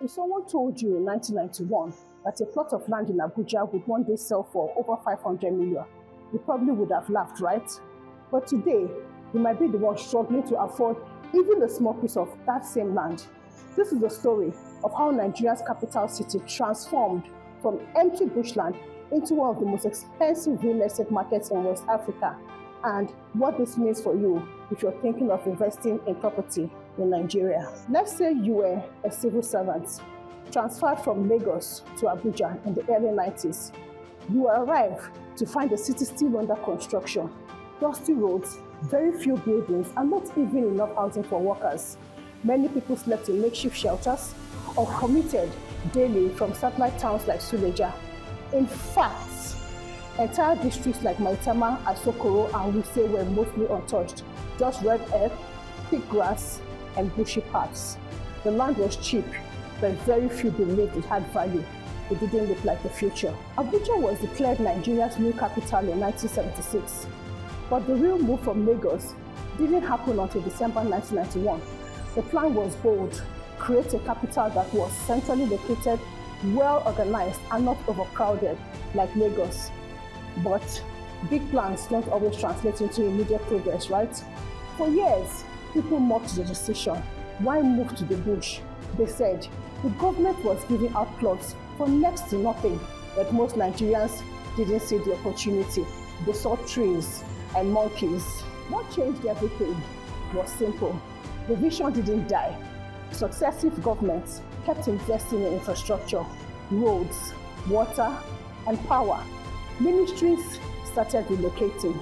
If someone told you in 1991 that a plot of land in Abuja would one day sell for over 500 million, you probably would have laughed, right? But today, you might be the one struggling to afford even a small piece of that same land. This is the story of how Nigeria's capital city transformed from empty bushland into one of the most expensive real estate markets in West Africa, and what this means for you if you're thinking of investing in property in Nigeria. Let's say you were a civil servant, transferred from Lagos to Abuja in the early 90s. You arrive to find the city still under construction, dusty roads, very few buildings, and not even enough housing for workers. Many people slept in makeshift shelters or commuted daily from satellite towns like Suleja. In fact, entire districts like Maitama, Asokoro, and Wuse were mostly untouched, just red earth, thick grass, and bushy paths. The land was cheap, but very few believed it had value. It didn't look like the future. Abuja was declared Nigeria's new capital in 1976, but the real move from Lagos didn't happen until December 1991. The plan was bold: create a capital that was centrally located, well organized, and not overcrowded like Lagos. But big plans don't always translate into immediate progress, right? For years, people mocked the decision. Why move to the bush? They said the government was giving out plots for next to nothing, but most Nigerians didn't see the opportunity. They saw trees and monkeys. What changed everything was simple. The vision didn't die. Successive governments kept investing in infrastructure, roads, water, and power. Ministries started relocating.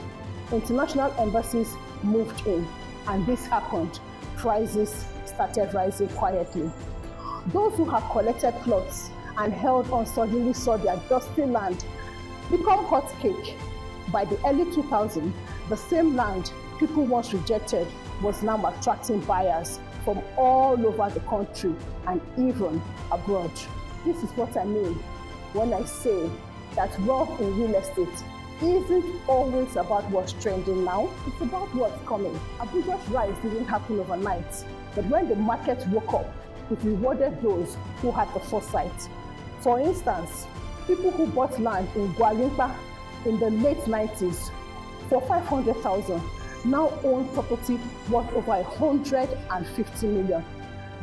International embassies moved in, and this happened. Prices started rising quietly. Those who had collected plots and held on suddenly saw their dusty land become hot cake. By the early 2000s, the same land people once rejected was now attracting buyers from all over the country and even abroad. This is what I mean when I say that wealth in real estate isn't always about what's trending now, it's about what's coming. Abuja's rise didn't happen overnight, but when the market woke up, it rewarded those who had the foresight. For instance, people who bought land in Gwalimpa in the late 90s for 500,000 now own property worth over 150 million.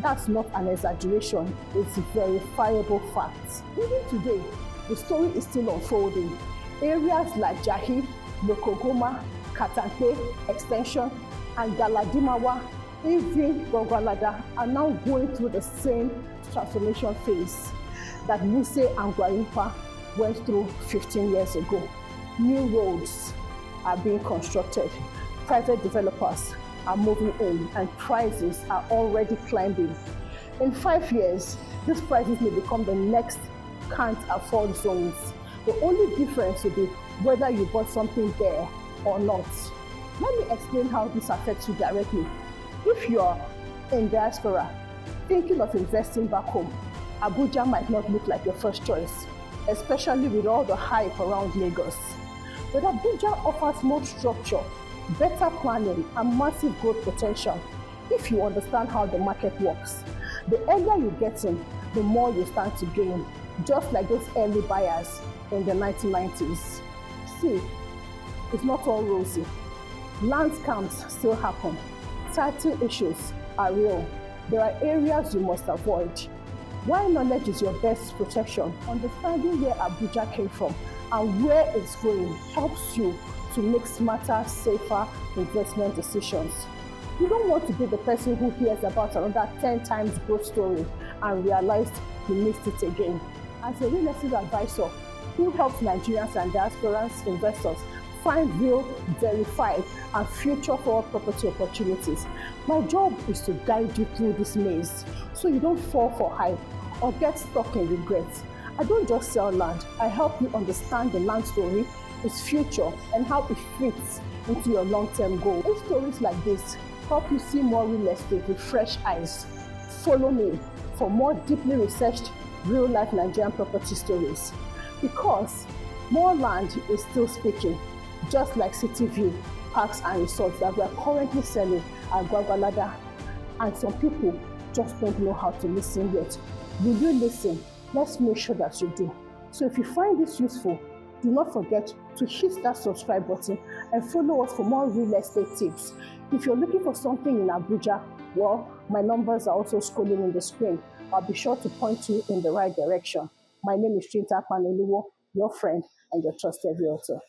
That's not an exaggeration, it's verifiable facts. Even today, the story is still unfolding. Areas like Jahi, Lokogoma, Katanpe, Extension, and Galadimawa, even Gwagwalada, are now going through the same transformation phase that Wuse and Gwalimpa went through 15 years ago. New roads are being constructed, private developers are moving in, and prices are already climbing. In 5 years, these prices may become the next can't afford zones. The only difference will be whether you bought something there or not. Let me explain how this affects you directly. If you're in diaspora, thinking of investing back home, Abuja might not look like your first choice, especially with all the hype around Lagos. But Abuja offers more structure, better planning, and massive growth potential if you understand how the market works. The earlier you get in, the more you stand to gain, just like those early buyers in the 1990s. See, it's not all rosy. Land scams still happen. Title issues are real. There are areas you must avoid. While knowledge is your best protection, understanding where Abuja came from and where it's going helps you to make smarter, safer investment decisions. You don't want to be the person who hears about another 10 times growth story and realized you missed it again. As a real estate advisor who helps Nigerians and diaspora investors find real, verified, and future-forward property opportunities, my job is to guide you through this maze so you don't fall for hype or get stuck in regrets. I don't just sell land, I help you understand the land story, its future, and how it fits into your long-term goal. If stories like this help you see more real estate with fresh eyes, follow me for more deeply researched real-life Nigerian property stories. Because more land is still speaking, just like City View, parks and resorts that we are currently selling at Gwagwalada, and some people just don't know how to listen yet. Will you listen? Let's make sure that you do. So if you find this useful, do not forget to hit that subscribe button and follow us for more real estate tips. If you're looking for something in Abuja, well, my numbers are also scrolling on the screen. I'll be sure to point you in the right direction. My name is Trinita, your friend and your trusted realtor.